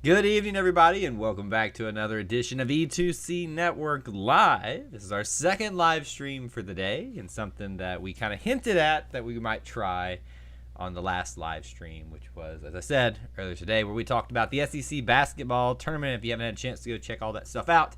Good evening, everybody, and welcome back to another edition of E2C Network Live. This is our second live stream for the day, and something that we kind of hinted at that we might try on the last live stream, which was, as I said earlier today, where we talked about the SEC basketball tournament. If you haven't had a chance to go check all that stuff out,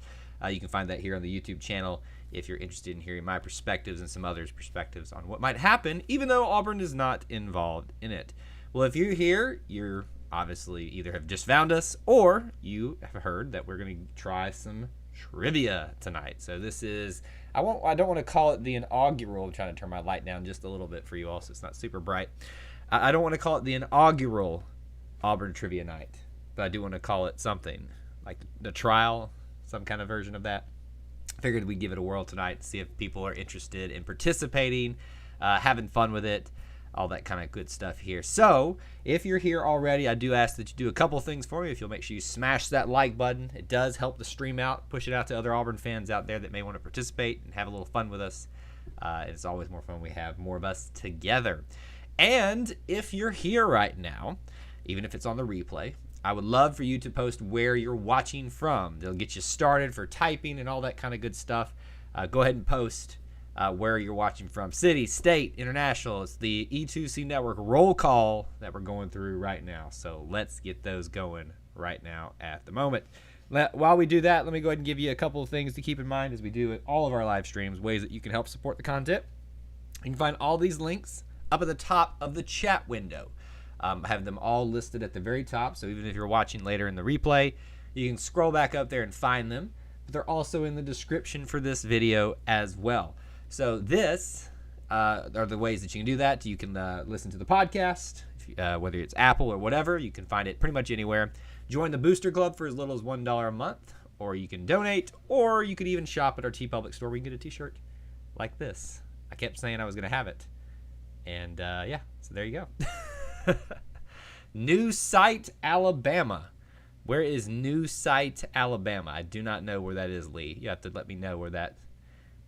you can find that here on the YouTube channel if you're interested in hearing my perspectives and some others' perspectives on what might happen, even though Auburn is not involved in it. Well, if you're here, you're obviously either have just found us or you have heard that we're going to try some trivia tonight. So this is, I don't want to call it the inaugural. I'm trying to turn my light down just a little bit for you all so it's not super bright. I don't want to call it the inaugural Auburn Trivia Night, but I do want to call it something like the trial, some kind of version of that. I figured we'd give it a whirl tonight, see if people are interested in participating, having fun with it, all that kind of good stuff here. So if you're here already, I do ask that you do a couple things for me. If you'll make sure you smash that like button, it does help the stream out, push it out to other Auburn fans out there that may want to participate and have a little fun with us. It's always more fun when we have more of us together. And if you're here right now, even if it's on the replay, I would love for you to post where you're watching from. They'll get you started for typing and all that kind of good stuff. Go ahead and post where you're watching from. City, state, international. It's the E2C Network roll call that we're going through right now. So let's get those going right now at the moment. While we do that, let me go ahead and give you a couple of things to keep in mind as we do at all of our live streams, ways that you can help support the content. You can find all these links up at the top of the chat window. I have them all listed at the very top, so even if you're watching later in the replay, you can scroll back up there and find them. But they're also in the description for this video as well. So this are the ways that you can do that. You can listen to the podcast, whether it's Apple or whatever. You can find it pretty much anywhere. Join the Booster Club for as little as $1 a month, or you can donate, or you could even shop at our TeePublic store. We can get a t-shirt like this. I kept saying I was going to have it. And yeah, so there you go. New Site, Alabama. Where is New Site, Alabama? I do not know where that is, Lee. You have to let me know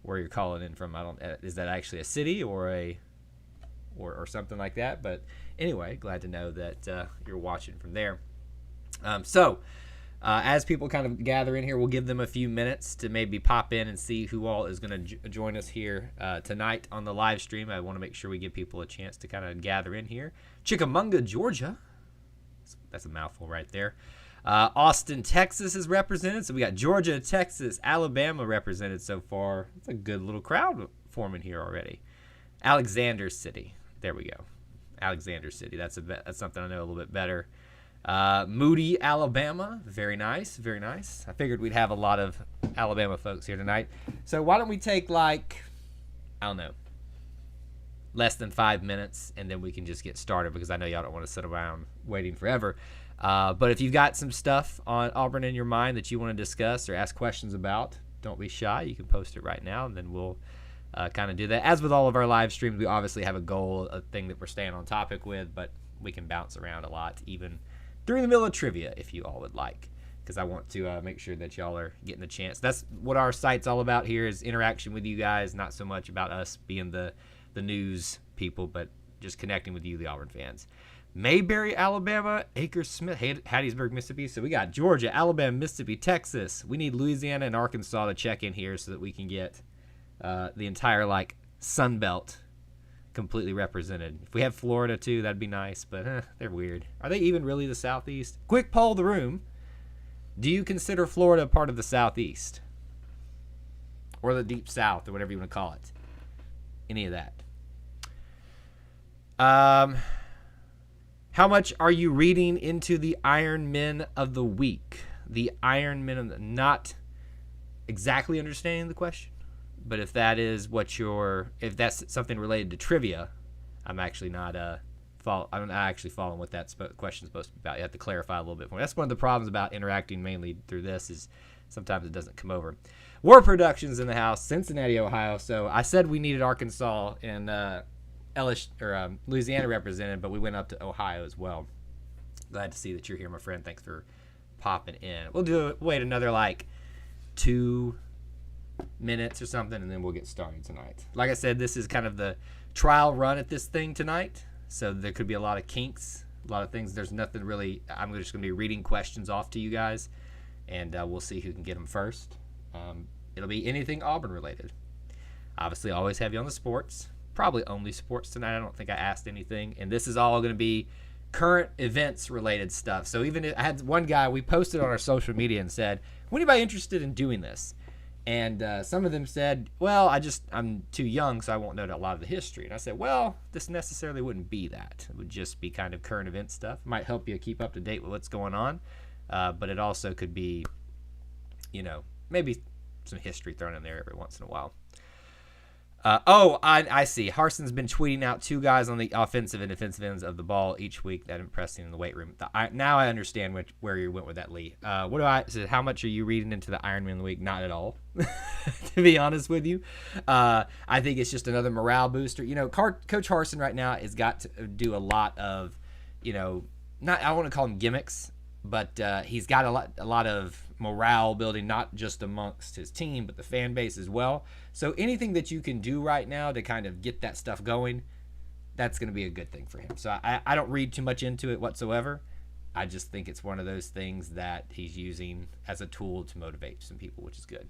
where you're calling in from. Is that actually a city or something like that? But anyway, glad to know that you're watching from there. As people kind of gather in here, we'll give them a few minutes to maybe pop in and see who all is going to join us here tonight on the live stream. I want to make sure we give people a chance to kind of gather in here. Chickamauga, Georgia. That's a mouthful right there. Austin, Texas is represented. So we got Georgia, Texas, Alabama represented so far. It's a good little crowd forming here already. Alexander City. There we go. Alexander City. That's something I know a little bit better. Moody, Alabama. Very nice. Very nice. I figured we'd have a lot of Alabama folks here tonight. So why don't we take less than 5 minutes, and then we can just get started because I know y'all don't want to sit around waiting forever. But if you've got some stuff on Auburn in your mind that you want to discuss or ask questions about, don't be shy. You can post it right now, and then we'll kind of do that. As with all of our live streams, we obviously have a goal, a thing that we're staying on topic with, but we can bounce around a lot, even during the middle of trivia, if you all would like, because I want to make sure that y'all are getting a chance. That's what our site's all about here, is interaction with you guys, not so much about us being the news people, but just connecting with you, the Auburn fans. Mayberry, Alabama, Acre Smith, Hattiesburg, Mississippi. So we got Georgia, Alabama, Mississippi, Texas. We need Louisiana and Arkansas to check in here so that we can get the entire Sun Belt completely represented. If we have Florida too, that'd be nice, but they're weird. Are they even really the Southeast? Quick poll of the room. Do you consider Florida part of the Southeast? Or the Deep South, or whatever you want to call it? Any of that? How much are you reading into the Iron Men of the Week? The Iron Men of the... Not exactly understanding the question, but if that is if that's something related to trivia, I'm actually not I'm not actually following what that question is supposed to be about. You have to clarify a little bit for me. That's one of the problems about interacting mainly through this, is sometimes it doesn't come over. War Productions in the house, Cincinnati, Ohio. So I said we needed Arkansas and Louisiana represented, but we went up to Ohio as well. Glad to see that you're here, my friend. Thanks for popping in. We'll wait another 2 minutes or something, and then we'll get started tonight. Like I said, this is kind of the trial run at this thing tonight, so there could be a lot of kinks A lot of things. There's nothing really. I'm just going to be reading questions off to you guys, and we'll see who can get them first. It'll be anything Auburn related. Obviously, always have you on the sports. Probably only sports tonight. I don't think I asked anything. And this is all going to be current events related stuff. So even if I had one guy, we posted on our social media and said, anybody interested in doing this? And some of them said, well, I'm too young, so I won't know a lot of the history. And I said, well, this necessarily wouldn't be that. It would just be kind of current event stuff. It might help you keep up to date with what's going on. But it also could be, maybe some history thrown in there every once in a while. I see. Harson's been tweeting out two guys on the offensive and defensive ends of the ball each week that impressed him in the weight room. Now I understand where you went with that, Lee. How much are you reading into the Ironman of the week? Not at all, to be honest with you. I think it's just another morale booster. Coach Harsin right now has got to do a lot of, I want to call them gimmicks, but he's got a lot of morale building, not just amongst his team, but the fan base as well. So anything that you can do right now to kind of get that stuff going, that's going to be a good thing for him. So I don't read too much into it whatsoever. I just think it's one of those things that he's using as a tool to motivate some people, which is good.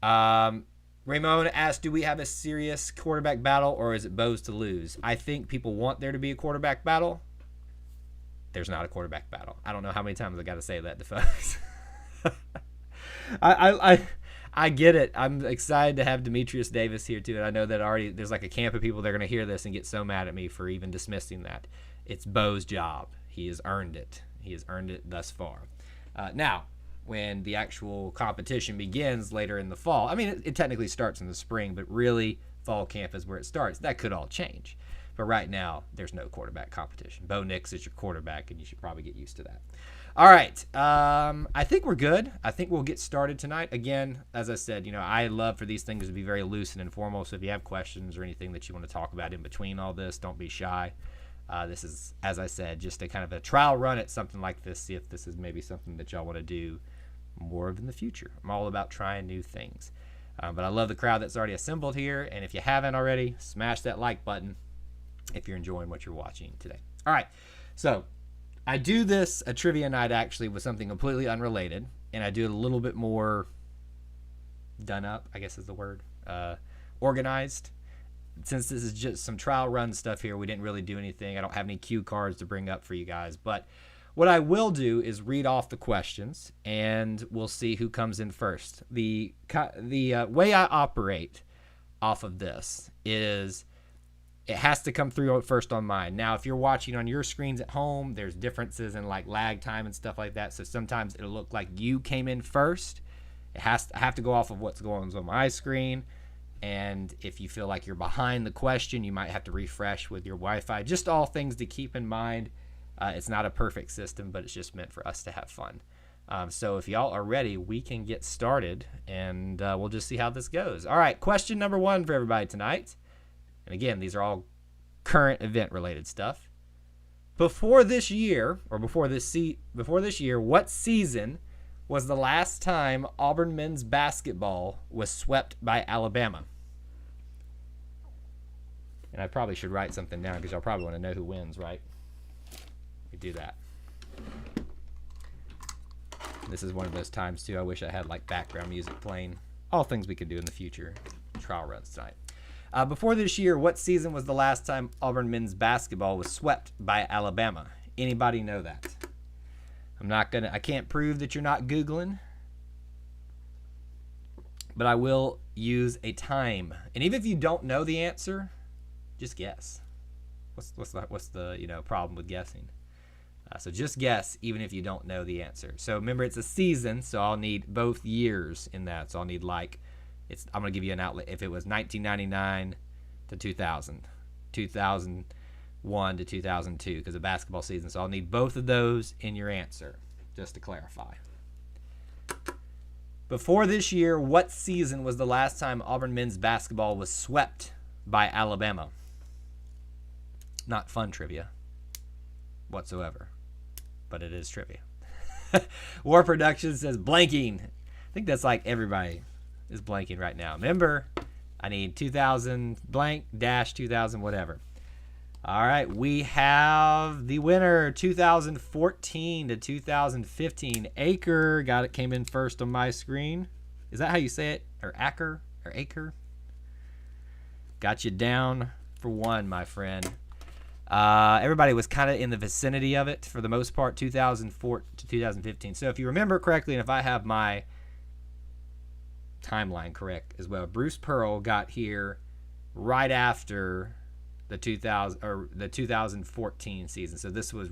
Ramon asked, do we have a serious quarterback battle or is it Bo's to lose? I think people want there to be a quarterback battle. There's not a quarterback battle. I don't know how many times I got to say that to folks. I get it. I'm excited to have Demetrius Davis here too, and I know that already there's like a camp of people that are going to hear this and get so mad at me for even dismissing that. It's Bo's job. He has earned it. He has earned it thus far. Now, when the actual competition begins later in the fall, I mean, it technically starts in the spring, but really fall camp is where it starts. That could all change. But right now, there's no quarterback competition. Bo Nix is your quarterback, and you should probably get used to that. All right. I think we're good. I think we'll get started tonight. Again, as I said, I love for these things to be very loose and informal. So if you have questions or anything that you want to talk about in between all this, don't be shy. This is, as I said, just a kind of a trial run at something like this. See if this is maybe something that y'all want to do more of in the future. I'm all about trying new things. But I love the crowd that's already assembled here. And if you haven't already, smash that like button if you're enjoying what you're watching today. All right. So I do a trivia night actually with something completely unrelated, and I do it a little bit more done up, I guess is the word, organized. Since this is just some trial run stuff here, we didn't really do anything. I don't have any cue cards to bring up for you guys, but what I will do is read off the questions, and we'll see who comes in first. The way I operate off of this is it has to come through first on mine. Now, if you're watching on your screens at home, there's differences in like lag time and stuff like that. So sometimes it'll look like you came in first. I have to go off of what's going on my screen. And if you feel like you're behind the question, you might have to refresh with your Wi-Fi. Just all things to keep in mind. It's not a perfect system, but it's just meant for us to have fun. So if y'all are ready, we can get started, and we'll just see how this goes. All right, question number 1 for everybody tonight. And again, these are all current event related stuff. Before this year, what season was the last time Auburn men's basketball was swept by Alabama? And I probably should write something down because y'all probably want to know who wins, right? We do that. This is one of those times too. I wish I had like background music playing. All things we could do in the future. Trial runs tonight. Before this year, what season was the last time Auburn men's basketball was swept by Alabama? Anybody know that? I can't prove that you're not Googling, but I will use a time. And even if you don't know the answer, just guess. What's the problem with guessing? So just guess, even if you don't know the answer. So remember, it's a season, so I'll need both years in that. So I'll need I'm going to give you an outlet. If it was 1999 to 2000, 2001 to 2002, because of basketball season. So I'll need both of those in your answer, just to clarify. Before this year, what season was the last time Auburn men's basketball was swept by Alabama? Not fun trivia whatsoever, but it is trivia. War Productions says blanking. I think that's like everybody is blanking right now. Remember, I need 2000 blank dash 2000 whatever. All right, we have the winner, 2014 to 2015. Aker came in first on my screen. Is that how you say it? Or Aker? Or Aker? Got you down for one, my friend. Everybody was kind of in the vicinity of it for the most part, 2004 to 2015. So if you remember correctly, and if I have my timeline correct as well, Bruce Pearl got here right after the 2014 season. So this was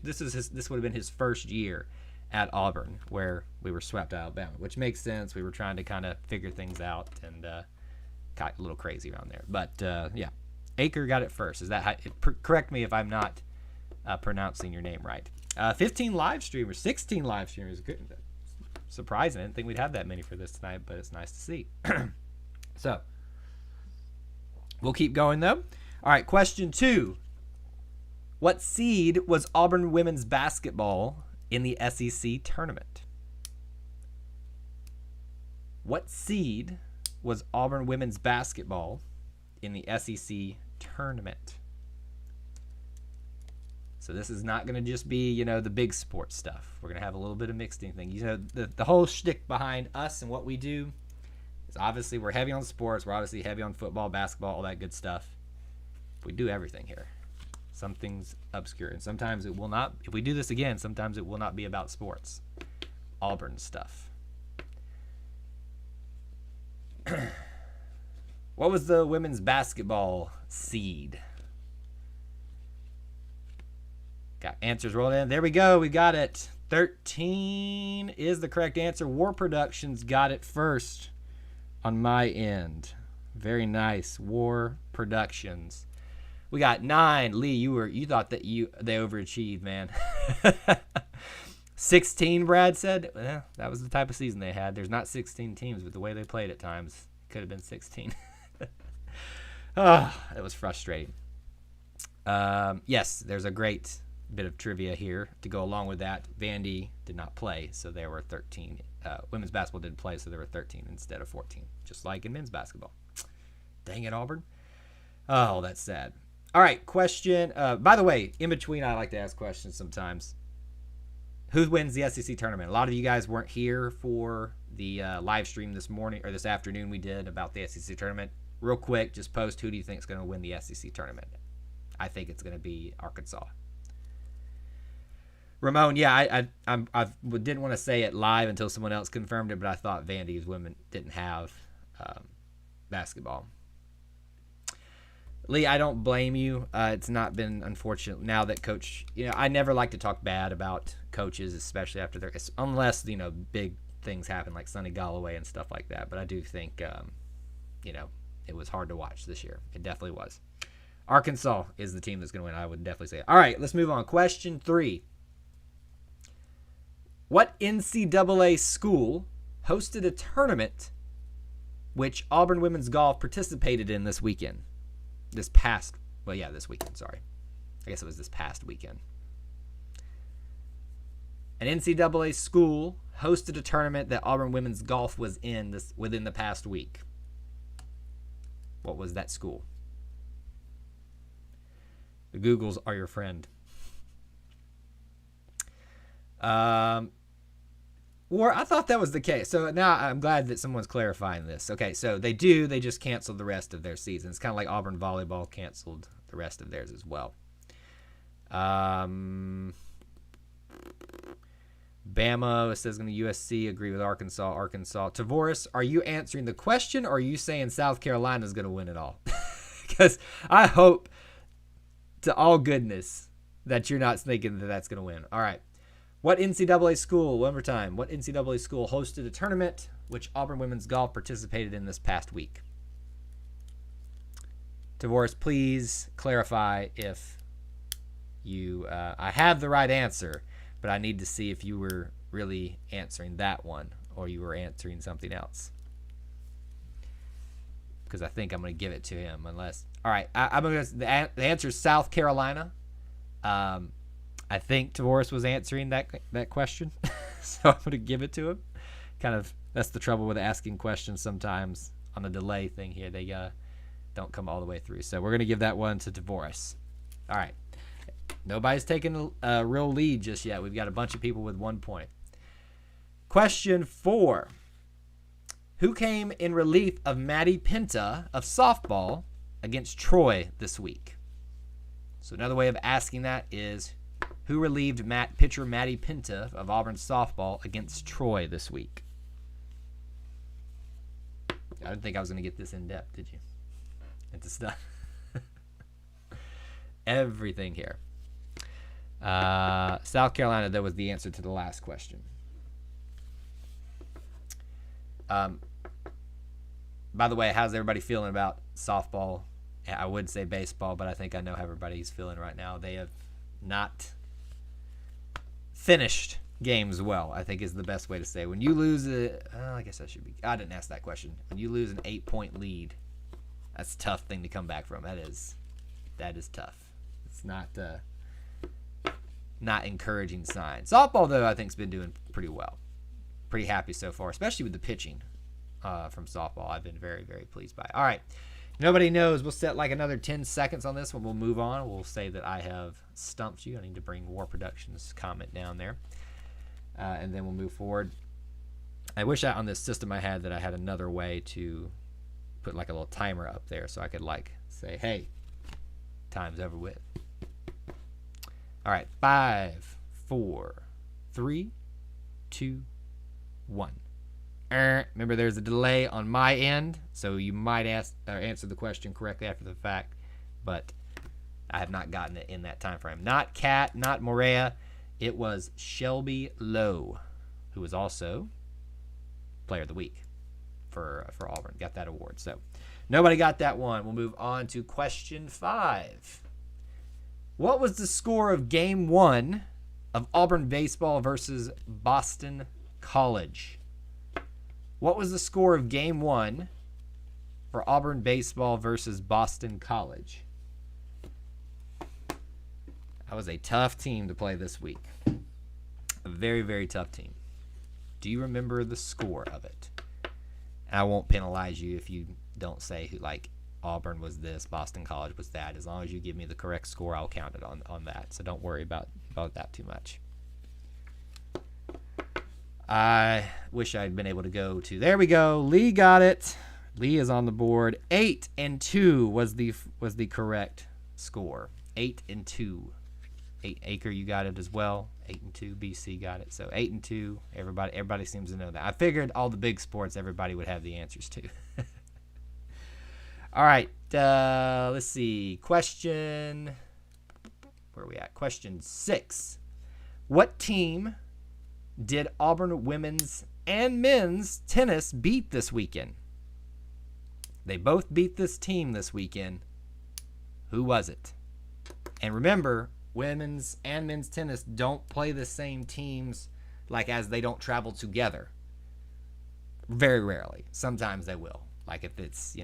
this would have been his first year at Auburn, where we were swept out of Alabama, which makes sense. We were trying to kind of figure things out and got a little crazy around there. But yeah, Aker got it first. Is that how? Correct me if I'm not pronouncing your name right. 15 live streamers, 16 live streamers. Good. Surprising. I didn't think we'd have that many for this tonight, but it's nice to see. So we'll keep going though. All right, question 2. What seed was Auburn women's basketball in the SEC tournament? What seed was Auburn women's basketball in the SEC tournament? So this is not going to just be, the big sports stuff. We're going to have a little bit of mixing thing. The whole shtick behind us and what we do is obviously we're heavy on sports. We're obviously heavy on football, basketball, all that good stuff. We do everything here. Some things obscure. And sometimes it will not. If we do this again, sometimes it will not be about sports. Auburn stuff. What was the women's basketball seed? Got answers rolled in. There we go. We got it. 13 is the correct answer. War Productions got it first on my end. Very nice. War Productions. We got 9. Lee, you thought that they overachieved, man. 16, Brad said. Well, that was the type of season they had. There's not 16 teams, but the way they played at times, could have been 16. Oh, it was frustrating. Yes, there's a great bit of trivia here to go along with that. Vandy did not play, so there were 13. Women's basketball didn't play, so there were 13 instead of 14, just like in men's basketball. Dang it, Auburn. Oh, that's sad. All right, question. By the way, in between, I like to ask questions sometimes. Who wins the SEC tournament? A lot of you guys weren't here for the live stream this morning or this afternoon we did about the SEC tournament. Real quick, just post who do you think is going to win the SEC tournament. I think it's going to be Arkansas. Ramon, yeah, I didn't want to say it live until someone else confirmed it, but I thought Vandy's women didn't have basketball. Lee, I don't blame you. It's not been unfortunate now that coach. I never like to talk bad about coaches, especially after unless big things happen like Sonny Galloway and stuff like that. But I do think it was hard to watch this year. It definitely was. Arkansas is the team that's going to win. I would definitely say it. All right, let's move on. Question 3. What NCAA school hosted a tournament which Auburn women's golf participated in this weekend? This weekend, sorry. I guess it was this past weekend. An NCAA school hosted a tournament that Auburn women's golf was in within the past week. What was that school? The Googles are your friend. Or I thought that was the case. So now I'm glad that someone's clarifying this. Okay, so they just canceled the rest of their season. It's kind of like Auburn volleyball canceled the rest of theirs as well. Bama, it says going to USC, agree with Arkansas. Tavoris, are you answering the question or are you saying South Carolina is going to win it all? Because I hope to all goodness that you're not thinking that that's going to win. All right. What NCAA school, one more time, what NCAA school hosted a tournament which Auburn women's golf participated in this past week? Tavoris, please clarify if I have the right answer, but I need to see if you were really answering that one or you were answering something else. Because I think I'm going to give it to him unless... All right, the answer is South Carolina. I think Tavoris was answering that question, so I'm going to give it to him. That's the trouble with asking questions sometimes on a delay thing here. They don't come all the way through. So we're going to give that one to Tavoris. All right. Nobody's taken a real lead just yet. We've got a bunch of people with 1 point. Question 4. Who came in relief of Maddie Pinta of softball against Troy this week? So another way of asking that is, who relieved pitcher Maddie Pinta of Auburn softball against Troy this week? I didn't think I was going to get this in depth, did you? It's stuff. Everything here. South Carolina, that was the answer to the last question. By the way, how's everybody feeling about softball? I would say baseball, but I think I know how everybody's feeling right now. They have not finished games well, I think is the best way to say. When you lose I guess I didn't ask that question. When you lose an 8-point lead, that's a tough thing to come back from. That is tough. It's not encouraging sign. Softball, though, I think has been doing pretty well. Pretty happy so far, especially with the pitching from softball. I've been very, very pleased by it. All right. Nobody knows. We'll set like another 10 seconds on this one. We'll move on. We'll say that I have stumped you. I need to bring War Productions comment down there. And then we'll move forward. I wish on this system I had that I had another way to put like a little timer up there so I could like say, hey, time's over with. All right. 5, 4, 3, 2, 1. Remember, there's a delay on my end, so you might answer the question correctly after the fact, but I have not gotten it in that time frame. Not Kat, not Morea. It was Shelby Lowe, who was also Player of the Week for Auburn. Got that award. So nobody got that one. We'll move on to question 5. What was the score of Game 1 of Auburn baseball versus Boston College? What was the score of Game 1 for Auburn baseball versus Boston College? That was a tough team to play this week. A very, very tough team. Do you remember the score of it? And I won't penalize you if you don't say who, like Auburn was this, Boston College was that. As long as you give me the correct score, I'll count it on that. So don't worry about that too much. I wish I'd been able to go to. There we go. Lee got it. Lee is on the board. 8-2 was the correct score. 8-2. 8 Acre, you got it as well. 8-2. BC got it. So 8-2. Everybody seems to know that. I figured all the big sports everybody would have the answers to. All right. Let's see. Question. Where are we at? Question 6. What team did Auburn women's and men's tennis beat this weekend? They both beat this team this weekend. Who was it? And remember, women's and men's tennis don't play the same teams like as they don't travel together. Very rarely. Sometimes they will. Like if it's,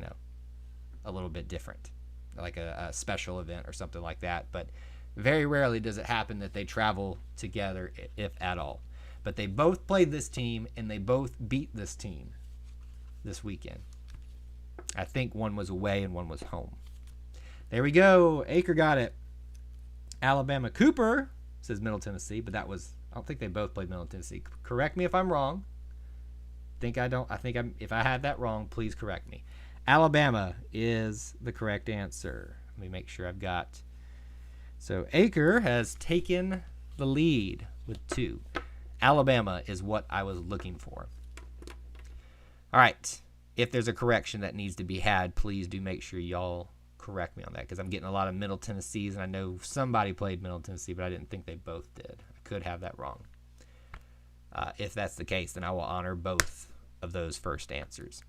a little bit different. Like a special event or something like that. But very rarely does it happen that they travel together, if at all. But they both played this team, and they both beat this team this weekend. I think one was away and one was home. There we go. Acre got it. Alabama. Cooper says Middle Tennessee, but I don't think they both played Middle Tennessee. Correct me if I'm wrong. If I had that wrong, please correct me. Alabama is the correct answer. Let me make sure I've got. So Acre has taken the lead with 2. Alabama is what I was looking for. All right. If there's a correction that needs to be had, please do make sure y'all correct me on that, because I'm getting a lot of Middle Tennessees, and I know somebody played Middle Tennessee, but I didn't think they both did. I could have that wrong. If that's the case, then I will honor both of those first answers.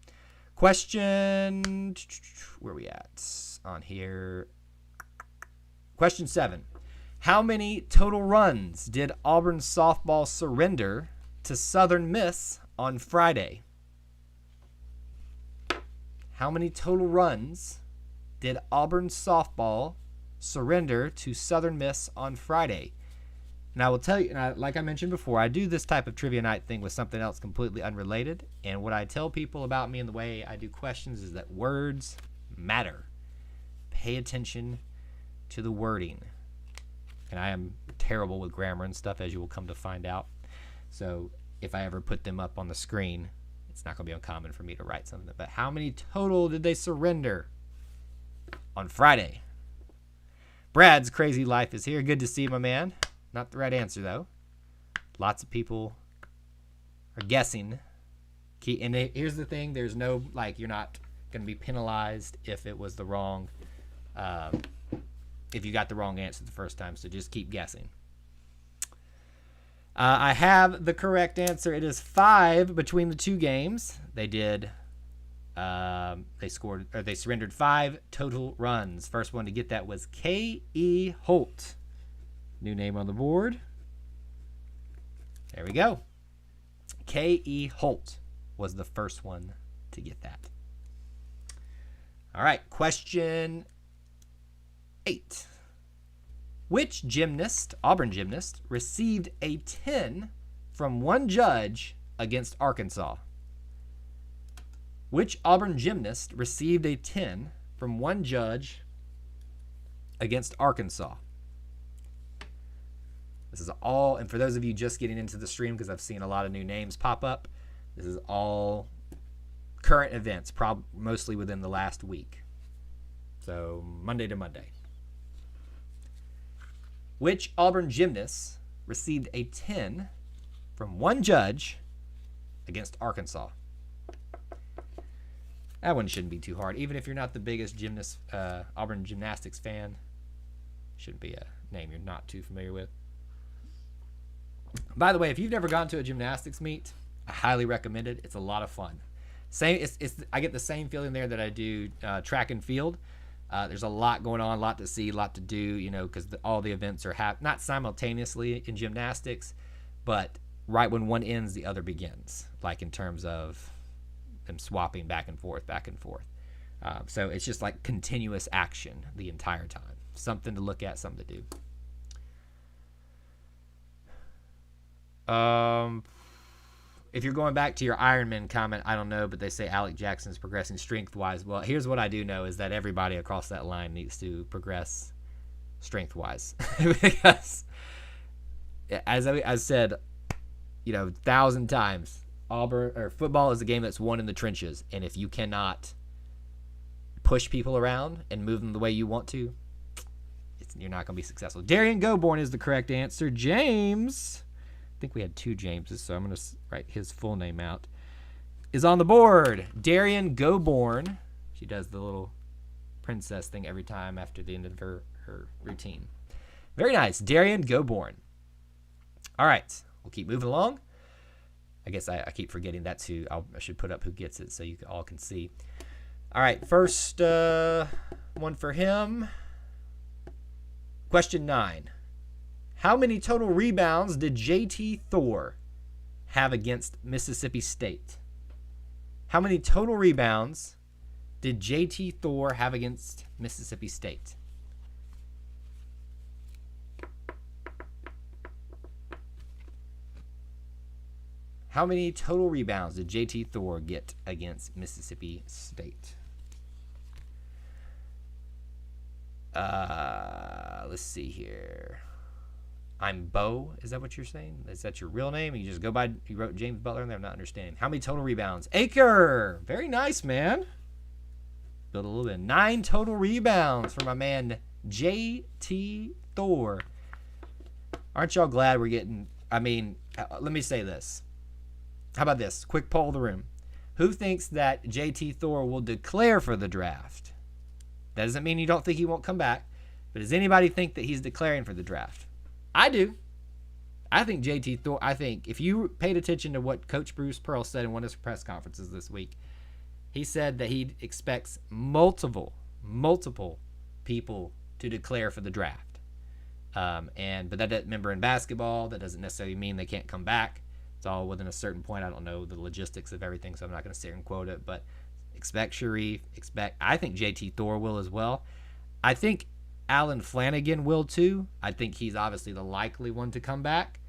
Question, where are we at on here? Question 7. How many total runs did Auburn softball surrender to Southern Miss on Friday? How many total runs did Auburn softball surrender to Southern Miss on Friday? And I will tell you, like I mentioned before, I do this type of trivia night thing with something else completely unrelated. And what I tell people about me and the way I do questions is that words matter. Pay attention to the wording. And I am terrible with grammar and stuff, as you will come to find out. So if I ever put them up on the screen, it's not going to be uncommon for me to write something. But how many total did they surrender on Friday? Brad's Crazy Life is here. Good to see you, my man. Not the right answer, though. Lots of people are guessing. And here's the thing. There's no, you're not going to be penalized if it was the wrong, if you got the wrong answer the first time. So just keep guessing. I have the correct answer. It is 5 between the two games. They did. They surrendered 5 total runs. First one to get that was K.E. Holt. New name on the board. There we go. K.E. Holt was the first one to get that. All right, question 8. Which gymnast, Auburn gymnast, received a 10 from one judge against Arkansas? Which Auburn gymnast received a 10 from one judge against Arkansas? This is all, and for those of you just getting into the stream, because I've seen a lot of new names pop up, this is all current events, mostly within the last week. So Monday to Monday. Which Auburn gymnast received a 10 from one judge against Arkansas? That one shouldn't be too hard. Even if you're not the biggest Auburn gymnastics fan, shouldn't be a name you're not too familiar with. By the way, if you've never gone to a gymnastics meet, I highly recommend it. It's a lot of fun. I get the same feeling there that I do track and field. There's a lot going on, a lot to see, a lot to do, because all the events are not simultaneously in gymnastics, but right when one ends, the other begins, like in terms of them swapping back and forth. So it's just like continuous action the entire time. Something to look at, something to do. If you're going back to your Ironman comment, I don't know, but they say Alec Jackson's progressing strength-wise. Well, here's what I do know is that everybody across that line needs to progress strength-wise. Because, as I said, 1,000 times, football is a game that's won in the trenches. And if you cannot push people around and move them the way you want to, you're not going to be successful. Darian Goborn is the correct answer. James... I think we had 2 Jameses, so I'm going to write his full name out, is on the board. Darian Goborn. She does the little princess thing every time after the end of her routine. Very nice. Darian Goborn. All right. We'll keep moving along. I guess I keep forgetting that too. I should put up who gets it so you all can see. All right. First one for him. Question 9. How many total rebounds did J.T. Thor have against Mississippi State? How many total rebounds did J.T. Thor have against Mississippi State? How many total rebounds did J.T. Thor get against Mississippi State? Let's see here. I'm Bo. Is that what you're saying? Is that your real name? You just go by, you wrote James Butler in there? I'm not understanding. How many total rebounds? Acre. Very nice, man. Build a little bit. 9 total rebounds for my man, J.T. Thor. Aren't y'all glad we're getting, let me say this. How about this? Quick poll of the room. Who thinks that J.T. Thor will declare for the draft? That doesn't mean you don't think he won't come back, but does anybody think that he's declaring for the draft? I do. I think J.T. Thor, if you paid attention to what Coach Bruce Pearl said in one of his press conferences this week, he said that he expects multiple people to declare for the draft. But that doesn't, remember, in basketball, that doesn't necessarily mean they can't come back. It's all within a certain point. I don't know the logistics of everything, so I'm not going to sit here and quote it, but expect Sharif, I think J.T. Thor will as well. I think Alan Flanagan will too. I think he's obviously the likely one to come back.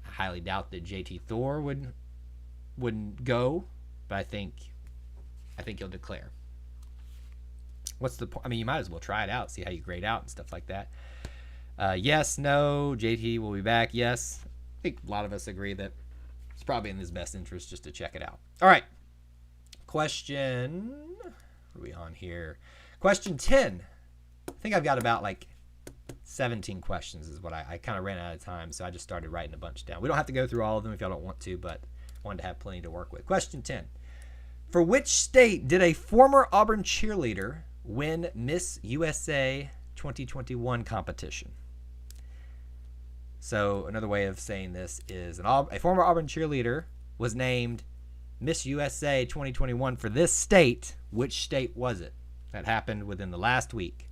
I highly doubt that J.T. Thor wouldn't go, but I think he'll declare. What's the point? I mean, you might as well try it out, see how you grade out and stuff like that. Yes, no, JT will be back. Yes. I think a lot of us agree that it's probably in his best interest just to check it out. All right. Question. What are we on here? Question 10. I think I've got about like 17 questions is what I kind of ran out of time, so I just started writing a bunch down. We don't have to go through all of them if y'all don't want to, but wanted to have plenty to work with. Question 10. For which state did a former Auburn cheerleader win Miss USA 2021 competition? So another way of saying this is a former Auburn cheerleader was named Miss USA 2021 for this state. Which state was it? That happened within the last week.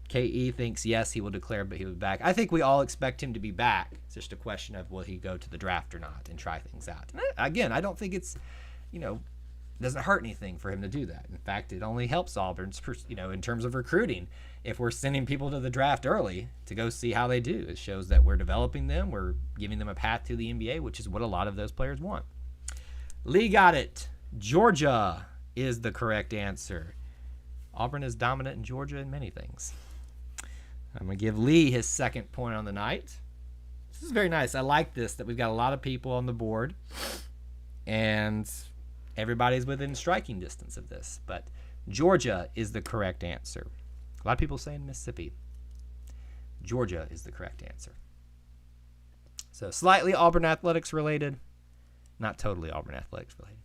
KE thinks yes, he will declare, but he will be back. I think we all expect him to be back. It's just a question of will he go to the draft or not and try things out. And again, I don't think it's, doesn't hurt anything for him to do that. In fact, it only helps Auburn, in terms of recruiting. If we're sending people to the draft early to go see how they do, it shows that we're developing them. We're giving them a path to the NBA, which is what a lot of those players want. Lee got it. Georgia is the correct answer. Auburn is dominant in Georgia in many things. I'm going to give Lee his second point on the night. This is very nice. I like this, that we've got a lot of people on the board, and everybody's within striking distance of this. But Georgia is the correct answer. A lot of people saying Mississippi. Georgia is the correct answer. So slightly Auburn athletics related, not totally Auburn athletics related.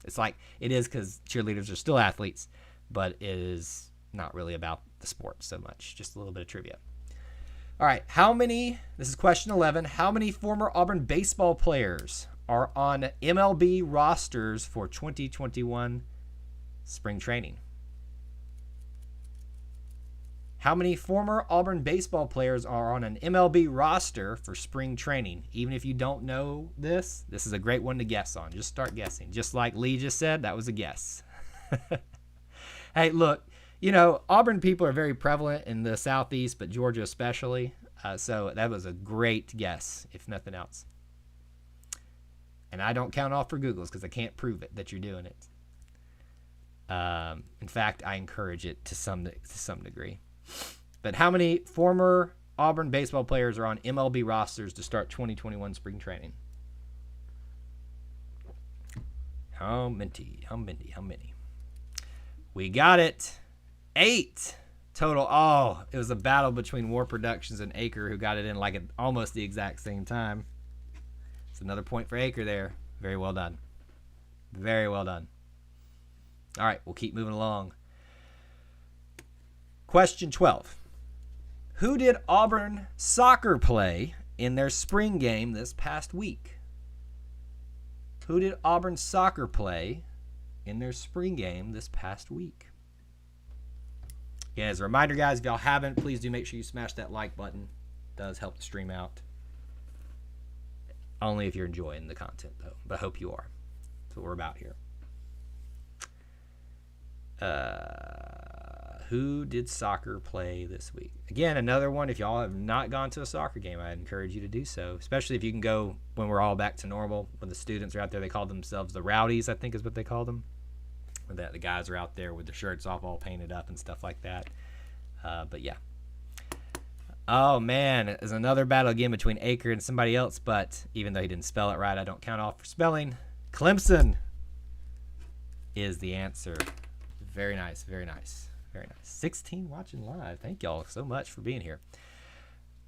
It's like it is because cheerleaders are still athletes, but it is not really about the sport so much. Just a little bit of trivia. All right, this is question 11, how many former Auburn baseball players are on MLB rosters for 2021 spring training? How many former Auburn baseball players are on an MLB roster for spring training? Even if you don't know this is a great one to guess on. Just start guessing. Just like Lee just said, that was a guess. Hey, look, Auburn people are very prevalent in the Southeast, but Georgia especially. So that was a great guess, if nothing else. And I don't count off for Googles because I can't prove it that you're doing it. In fact, I encourage it to some degree. But how many former Auburn baseball players are on MLB rosters to start 2021 spring training? How many? We got it. 8 total. Oh, it was a battle between War Productions and Acre, who got it in like at almost the exact same time. It's another point for Acre there. Very well done. Very well done. All right, we'll keep moving along. Question 12. Who did Auburn soccer play in their spring game this past week? Who did Auburn soccer play in their spring game this past week? Again, as a reminder, guys, if y'all haven't, please do make sure you smash that like button. It does help the stream out. Only if you're enjoying the content, though. But I hope you are. That's what we're about here. Who did soccer play this week? Again, another one. If y'all have not gone to a soccer game, I encourage you to do so, especially if you can go when we're all back to normal. When the students are out there, they call themselves the Rowdies, I think is what they call them. That the guys are out there with their shirts off, all painted up and stuff like that. But yeah. Oh, man. There's another battle again between Acre and somebody else, but even though he didn't spell it right, I don't count off for spelling. Clemson is the answer. Very nice, very nice. Very nice. 16 watching live. Thank y'all so much for being here.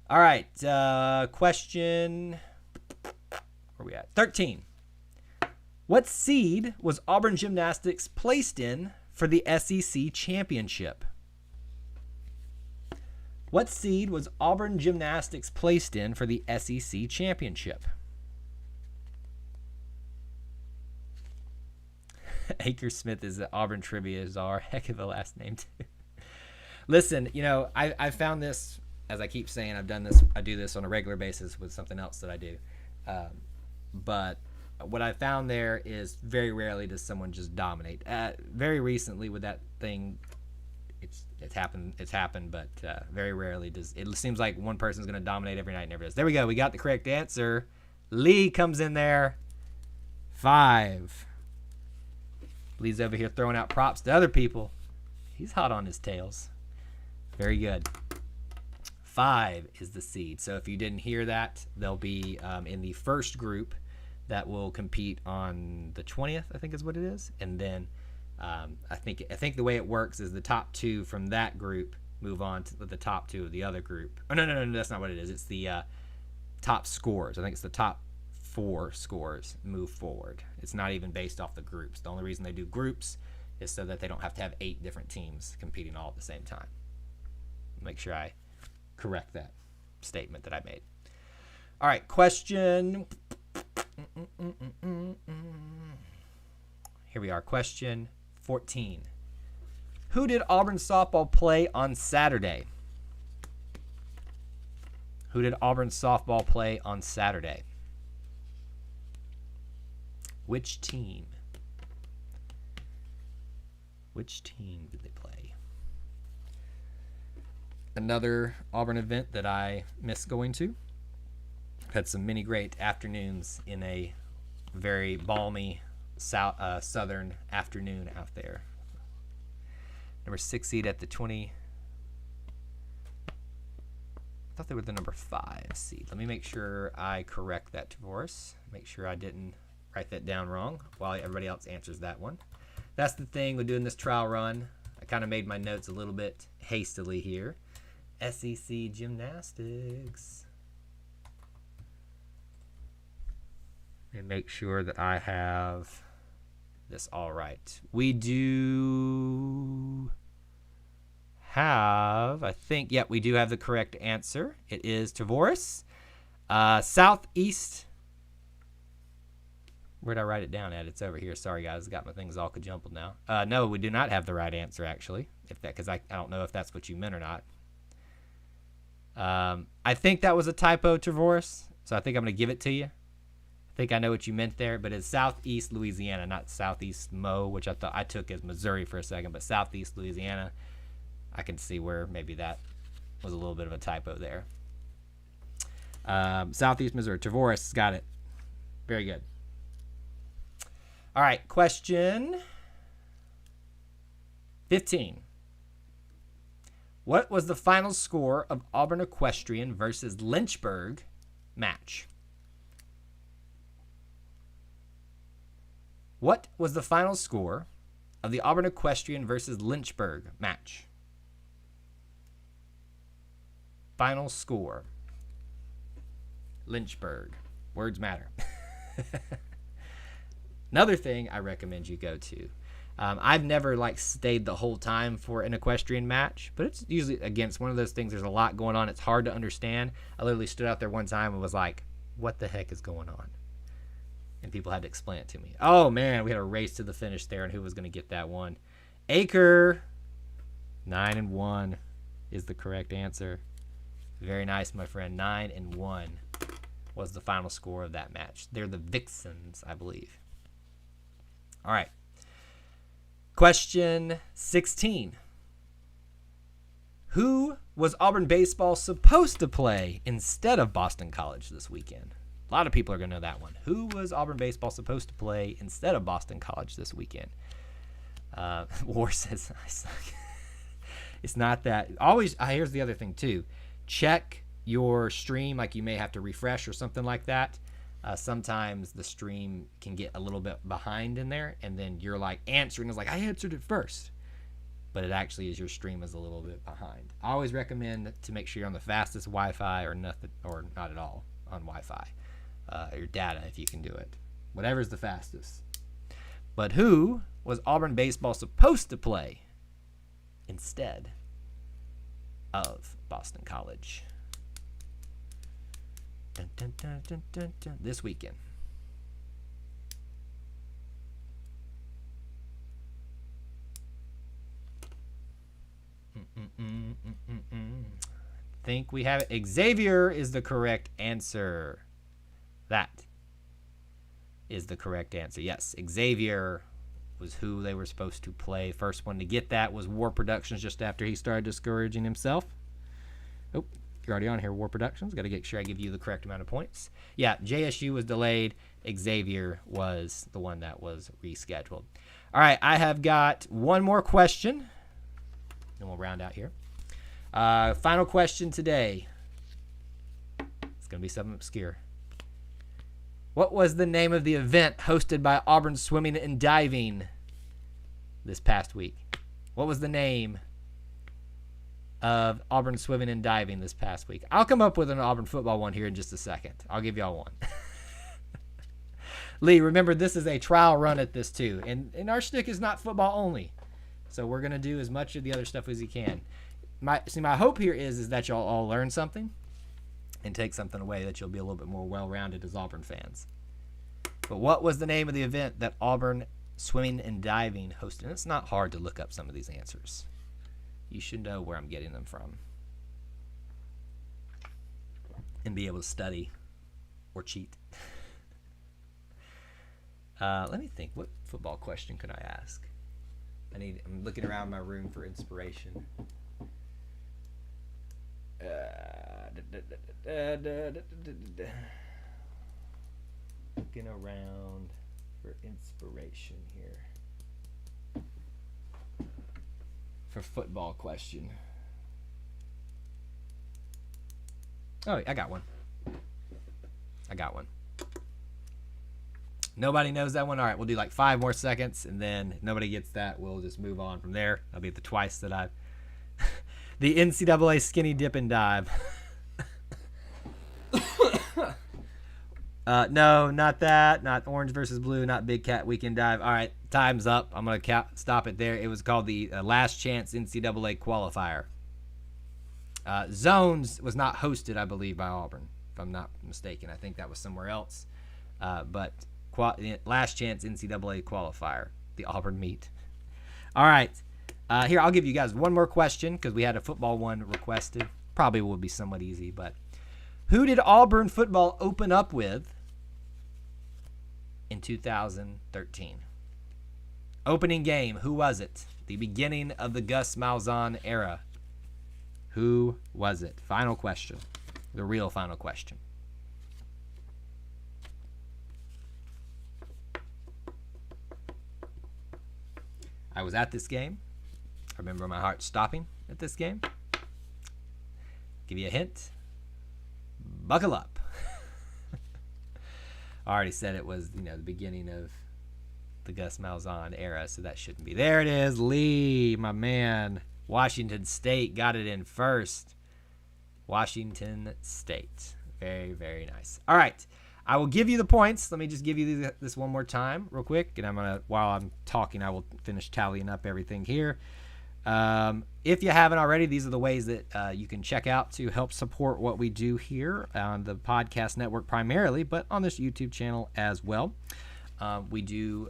All right. Question. Where are we at? 13. What seed was Auburn Gymnastics placed in for the SEC Championship? What seed was Auburn Gymnastics placed in for the SEC Championship? Acre Smith is the Auburn trivia czar. Heck of a last name, too. Listen, I found this, as I keep saying, I do this on a regular basis with something else that I do. But what I found there is very rarely does someone just dominate. Very recently with that thing, it's happened, but very rarely does. It seems like one person's going to dominate every night, never does. There we go. We got the correct answer. Lee comes in there. 5. Lee's over here throwing out props to other people. He's hot on his tails. Very good. 5 is the seed. So if you didn't hear that, they'll be in the first group that will compete on the 20th, I think is what it is. And then I think the way it works is the top 2 from that group move on to the top 2 of the other group. Oh, no, that's not what it is. It's the top scores. I think it's the top 4 scores move forward. It's not even based off the groups. The only reason they do groups is so that they don't have to have 8 different teams competing all at the same time. Make sure I correct that statement that I made. All right, question. Here we are, question 14. Who did Auburn softball play on Saturday? Who did Auburn softball play on Saturday? Which team? Which team did they play? Another Auburn event that I miss going to. Had some many great afternoons in a very balmy southern afternoon out there. Number 6 seed at the 20. I thought they were the number 5 seed. Let me make sure I correct that for us. Make sure I didn't write that down wrong while everybody else answers that one. That's the thing with doing this trial run. I kind of made my notes a little bit hastily here. SEC gymnastics. And make sure that I have this all right. We do have, I think, we do have the correct answer. It is Tavoris. Southeast. Where did I write it down at? It's over here. Sorry, guys. I got my things all kajumbled now. No, we do not have the right answer, actually. Because I don't know if that's what you meant or not. I think that was a typo, Tavoris. So I think I'm going to give it to you. I think I know what you meant there, but it's Southeast Louisiana, not Southeast Mo, which I thought I took as Missouri for a second, but Southeast Louisiana. I can see where maybe that was a little bit of a typo there. Southeast Missouri. Tavoris got it. Very good. All right, question 15. What was the final score of Auburn Equestrian versus Lynchburg match? What was the final score of the Auburn Equestrian versus Lynchburg match? Final score. Lynchburg. Words matter. Another thing I recommend you go to. I've never stayed the whole time for an equestrian match, but it's usually, again, it's one of those things, there's a lot going on. It's hard to understand. I literally stood out there one time and was like, what the heck is going on? And people had to explain it to me. Oh, man, we had a race to the finish there, and who was going to get that one? Acre. 9-1 is the correct answer. Very nice, my friend. 9-1 was the final score of that match. They're the Vixens, I believe. All right. Question 16. Who was Auburn baseball supposed to play instead of Boston College this weekend? A lot of people are going to know that one. Who was Auburn baseball supposed to play instead of Boston College this weekend? War says, I suck. It's not that. Always, here's the other thing, too. Check your stream, you may have to refresh or something like that. Sometimes the stream can get a little bit behind in there, and then you're answering is I answered it first. But it actually is your stream is a little bit behind. I always recommend to make sure you're on the fastest Wi-Fi or nothing, or not at all on Wi-Fi. Your data, if you can do it. Whatever's the fastest. But who was Auburn baseball supposed to play instead of Boston College? Dun, dun, dun, dun, dun, dun. This weekend. Think we have it. Xavier is the correct answer. That is the correct answer. Yes, Xavier was who they were supposed to play. First one to get that was War Productions just after he started discouraging himself. Oh, you're already on here, War Productions. Got to make sure I give you the correct amount of points. Yeah, JSU was delayed. Xavier was the one that was rescheduled. All right, I have got one more question, and we'll round out here. Final question today. It's going to be something obscure. What was the name of the event hosted by Auburn Swimming and Diving this past week? What was the name of Auburn Swimming and Diving this past week? I'll come up with an Auburn football one here in just a second. I'll give y'all one. Lee, remember, this is a trial run at this too. And our shtick is not football only. So we're going to do as much of the other stuff as you can. My hope here is that y'all all learn something and take something away, that you'll be a little bit more well-rounded as Auburn fans. But what was the name of the event that Auburn Swimming and Diving hosted? And it's not hard to look up some of these answers. You should know where I'm getting them from and be able to study or cheat. Let me think. What football question could I ask? I'm looking around my room for inspiration. Looking around for inspiration here. For football question. Oh, I got one. Nobody knows that one? All right, we'll do like 5 more seconds, and then if nobody gets that, we'll just move on from there. That'll be the twice that I've... the NCAA skinny dip and dive. No, not that. Not orange versus blue. Not Big Cat Weekend Dive. All right, time's up. I'm going to stop it there. It was called the Last Chance NCAA Qualifier. Zones was not hosted, I believe, by Auburn, if I'm not mistaken. I think that was somewhere else. But Last Chance NCAA Qualifier, the Auburn meet. All right. Here, I'll give you guys one more question because we had a football one requested. Probably will be somewhat easy, but who did Auburn football open up with in 2013? Opening game, who was it? The beginning of the Gus Malzahn era. Who was it? Final question. The real final question. I was at this game. I remember my heart stopping at this game. Give you a hint. Buckle up. I already said it was, the beginning of the Gus Malzahn era, so that shouldn't be. There it is. Lee, my man. Washington State got it in first. Washington State. Very, very nice. All right. I will give you the points. Let me just give you this one more time real quick. And while I'm talking, I will finish tallying up everything here. If you haven't already, these are the ways that you can check out to help support what we do here on the podcast network primarily, but on this YouTube channel as well. We do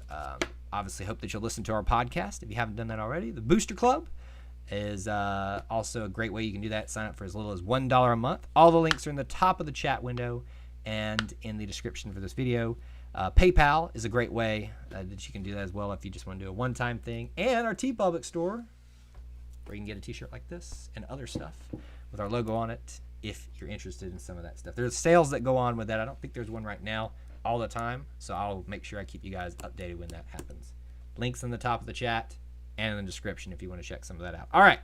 obviously hope that you'll listen to our podcast if you haven't done that already. The Booster Club is also a great way you can do that. Sign up for as little as $1 a month. All the links are in the top of the chat window and in the description for this video. PayPal is a great way that you can do that as well if you just want to do a one-time thing. And our TeePublic store, where you can get a t-shirt like this and other stuff with our logo on it if you're interested in some of that stuff. There's sales that go on with that. I don't think there's one right now all the time, so I'll make sure I keep you guys updated when that happens. Links in the top of the chat and in the description if you want to check some of that out. All right.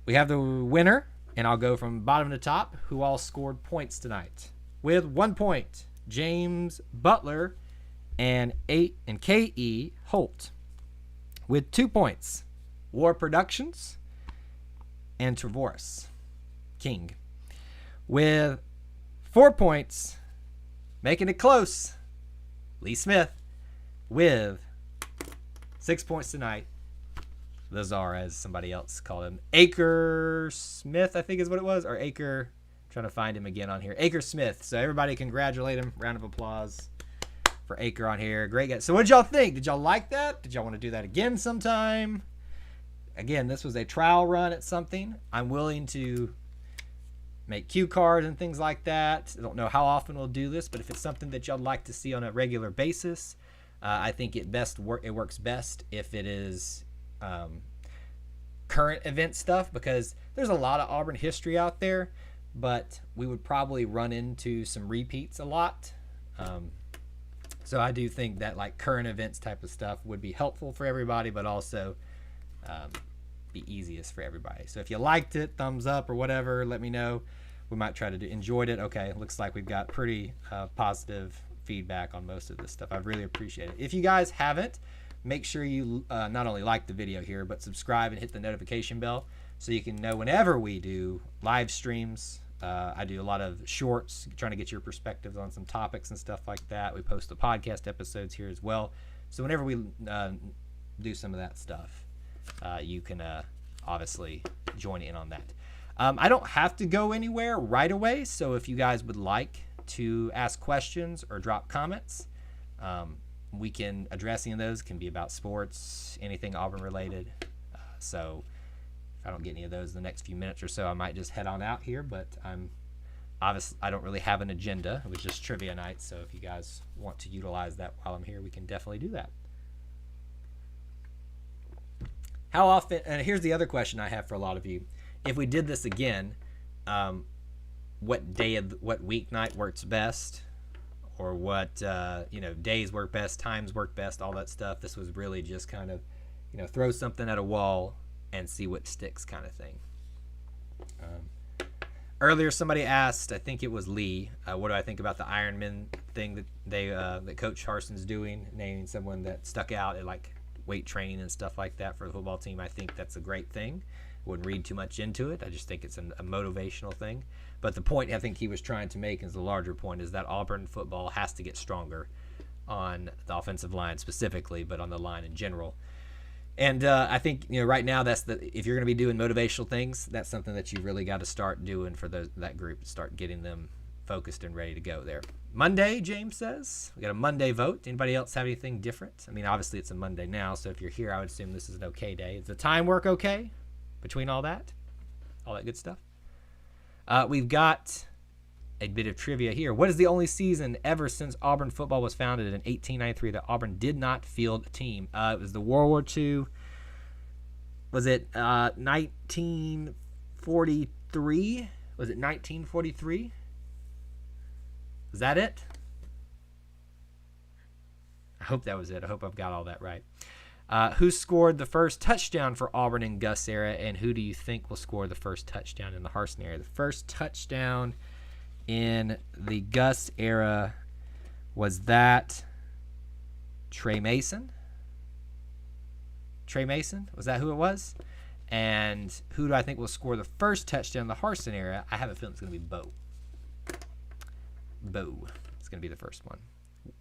We have the winner, and I'll go from bottom to top, who all scored points tonight. With 1 point, James Butler and K.E. Holt. With 2 points, War Productions and Trevorus King. With 4 points, making it close, Lee Smith. With 6 points tonight, the Czar, as somebody else called him, Acre Smith, I think is what it was, or Acre. I'm trying to find him again on here. Acre Smith. So everybody congratulate him. Round of applause for Acre on here. Great guy. So what did y'all think? Did y'all like that? Did y'all want to do that again sometime? Again, this was a trial run at something. I'm willing to make cue cards and things like that. I don't know how often we'll do this, but if it's something that y'all like to see on a regular basis, I think it works best if it is current event stuff, because there's a lot of Auburn history out there, but we would probably run into some repeats a lot. So I do think that like current events type of stuff would be helpful for everybody, but also be easiest for everybody. So if you liked it, thumbs up or whatever, let me know. We might try to do. Enjoyed it. Okay, looks like we've got pretty positive feedback on most of this stuff. I really appreciate it. If you guys haven't, make sure you not only like the video here, but subscribe and hit the notification bell so you can know whenever we do live streams. I do a lot of shorts, trying to get your perspectives on some topics and stuff like that. We post the podcast episodes here as well. So whenever we do some of that stuff, you can obviously join in on that. I don't have to go anywhere right away. So if you guys would like to ask questions or drop comments, we can address any of those. It can be about sports, anything Auburn related. So if I don't get any of those in the next few minutes or so, I might just head on out here, but I don't really have an agenda. It was just trivia night, so if you guys want to utilize that while I'm here, we can definitely do that. How often, and here's the other question I have for a lot of you. If we did this again, what weeknight works best, or what days work best, times work best, all that stuff. This was really just kind of, throw something at a wall and see what sticks kind of thing. Earlier, somebody asked, I think it was Lee, what do I think about the Ironman thing that Coach Harson's doing, naming someone that stuck out at like weight training and stuff like that for the football team. I think that's a great thing. Wouldn't read too much into it. I just think it's a motivational thing. But the point I think he was trying to make is the larger point is that Auburn football has to get stronger on the offensive line specifically, but on the line in general. And I think right now if you're going to be doing motivational things, that's something that you really got to start doing for that group. Start getting them focused and ready to go there. Monday, James says. We got a Monday vote. Anybody else have anything different? I mean, obviously it's a Monday now, so if you're here, I would assume this is an okay day. Does the time work okay between all that good stuff? We've got a bit of trivia here. What is the only season ever since Auburn football was founded in 1893 that Auburn did not field a team? It was the World War II. Was it 1943? Was it 1943? Is that it? I hope that was it. I hope I've got all that right. Who scored the first touchdown for Auburn in Gus era, and who do you think will score the first touchdown in the Harsin era? The first touchdown in the Gus era, was that Trey Mason? Trey Mason? Was that who it was? And who do I think will score the first touchdown in the Harsin era? I have a feeling it's going to be Bo. Bo. It's going to be the first one.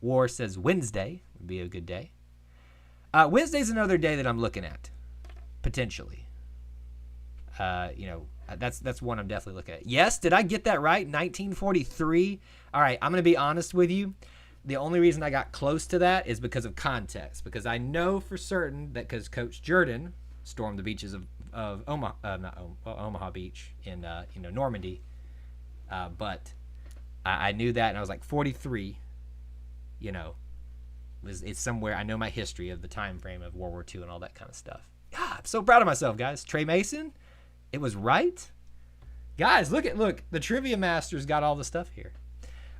War says Wednesday would be a good day. Wednesday's another day that I'm looking at, potentially. That's one I'm definitely looking at. Yes, did I get that right? 1943. All right, I'm going to be honest with you. The only reason I got close to that is because of context. Because I know for certain that because Coach Jordan stormed the beaches of Omaha Beach in Normandy, but I knew that, and I was like 43. It's somewhere. I know my history of the time frame of World War II and all that kind of stuff. God, I'm so proud of myself, guys. Trey Mason, it was right. Guys, look, the Trivia Master's got all the stuff here.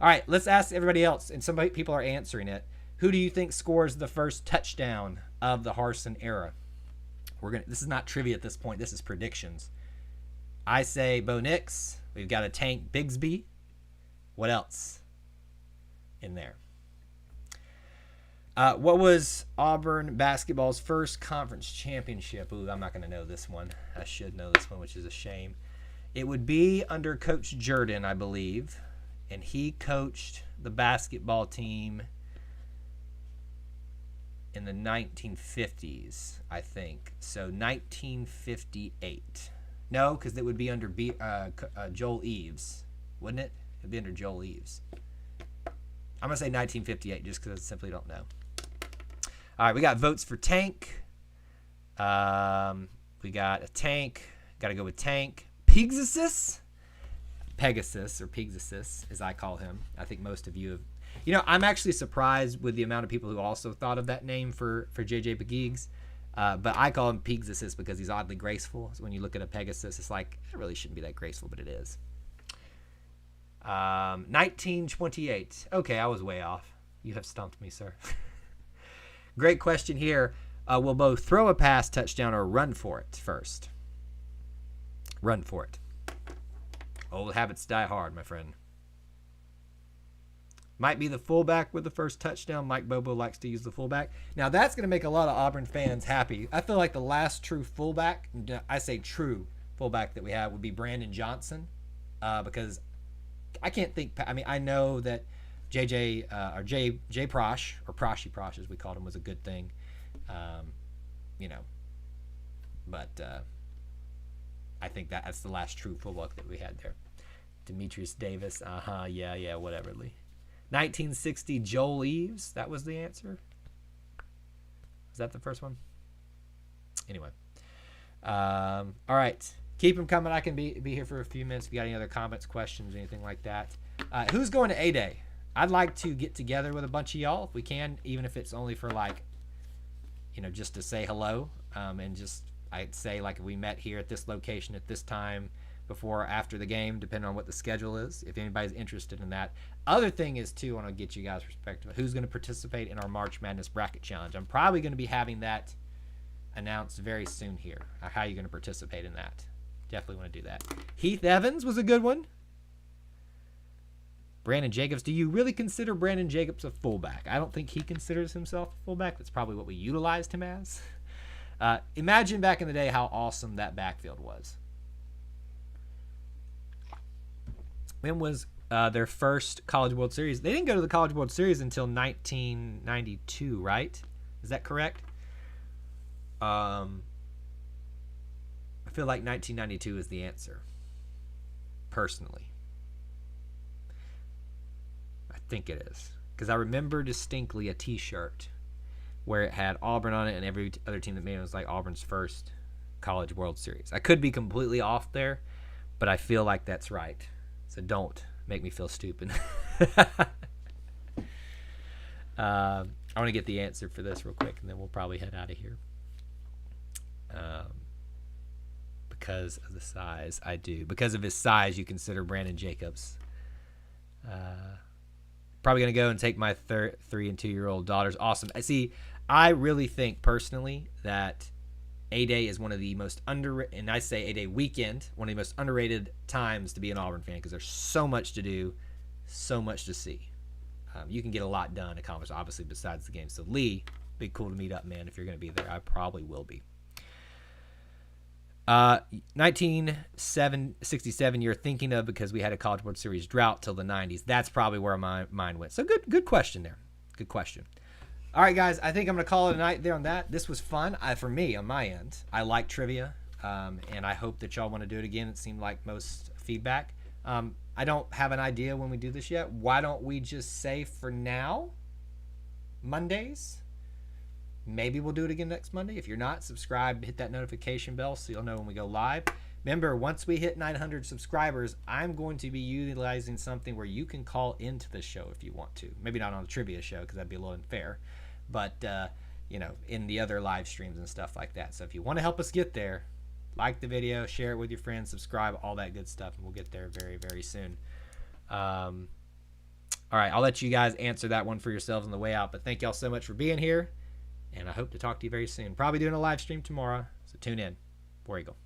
All right, let's ask everybody else, and some people are answering it. Who do you think scores the first touchdown of the Harsin era? This is not trivia at this point. This is predictions. I say Bo Nix. We've got a Tank Bigsby. What else in there? What was Auburn basketball's first conference championship? Ooh, I'm not going to know this one. I should know this one, which is a shame. It would be under Coach Jordan, I believe, and he coached the basketball team in the 1950s, I think. So 1958. No, because it would be under Joel Eves, wouldn't it? It would be under Joel Eves. I'm going to say 1958 just because I simply don't know. All right, we got votes for Tank. We got a Tank. Got to go with Tank. Pegasus, as I call him. I think most of you have. I'm actually surprised with the amount of people who also thought of that name for J.J. Pegues. But I call him Pegasus because he's oddly graceful. So when you look at a Pegasus, it's like, it really shouldn't be that graceful, but it is. 1928. Okay, I was way off. You have stumped me, sir. Great question here. Will both throw a pass touchdown or run for it first? Run for it. Old habits die hard, my friend. Might be the fullback with the first touchdown. Mike Bobo likes to use the fullback. Now, that's going to make a lot of Auburn fans happy. I feel like the last true fullback, I say true fullback that we have, would be Brandon Johnson, because I can't think. I mean, I know that J Prosh, or Proshy Prosh as we called him, was a good thing, but I think that's the last true fullback that we had there. Demetrius Davis, yeah, whatever, Lee. 1960 Joel Eves, that was the answer. Is that the first one? Anyway, all right. Keep them coming. I can be here for a few minutes if you got any other comments, questions, anything like that. Who's going to A-Day? I'd like to get together with a bunch of y'all if we can, even if it's only for just to say hello. And just, I'd say if we met here at this location at this time before or after the game, depending on what the schedule is, if anybody's interested in that. Other thing is, too, I want to get you guys' perspective. Who's going to participate in our March Madness Bracket Challenge? I'm probably going to be having that announced very soon here. How are you going to participate in that? Definitely want to do that. Heath Evans was a good one. Brandon Jacobs. Do you really consider Brandon Jacobs a fullback? I don't think he considers himself a fullback. That's probably what we utilized him as. Imagine back in the day how awesome that backfield was. When was their first College World Series? They didn't go to the College World Series until 1992, right? Is that correct? I feel like 1992 is the answer, personally. I think it is. Because I remember distinctly a T-shirt where it had Auburn on it, and every other team that made it was like Auburn's first College World Series. I could be completely off there, but I feel like that's right. So don't make me feel stupid. I want to get the answer for this real quick, and then we'll probably head out of here. Because of the size, I do. Because of his size, you consider Brandon Jacobs. Probably going to go and take my 3 and 2-year-old daughters. Awesome. I really think personally that A-Day is one of the most underrated, and I say A-Day weekend, one of the most underrated times to be an Auburn fan because there's so much to do, so much to see. You can get a lot done, accomplished, obviously, besides the game. So, Lee, be cool to meet up, man, if you're going to be there. I probably will be. 1967 you're thinking of because we had a College World Series drought till the 90s. That's probably where my mind went. So good question there. Good question. All right, guys, I think I'm going to call it a night there on that. This was fun for me on my end. I like trivia, and I hope that y'all want to do it again. It seemed like most feedback. I don't have an idea when we do this yet. Why don't we just say for now, Mondays? Maybe we'll do it again next Monday. If you're not, subscribe, hit that notification bell so you'll know when we go live. Remember, once we hit 900 subscribers, I'm going to be utilizing something where you can call into the show if you want to. Maybe not on a trivia show because that'd be a little unfair. But, in the other live streams and stuff like that. So if you want to help us get there, like the video, share it with your friends, subscribe, all that good stuff, and we'll get there very, very soon. All right, I'll let you guys answer that one for yourselves on the way out. But thank y'all so much for being here. And I hope to talk to you very soon. Probably doing a live stream tomorrow, so tune in. War Eagle.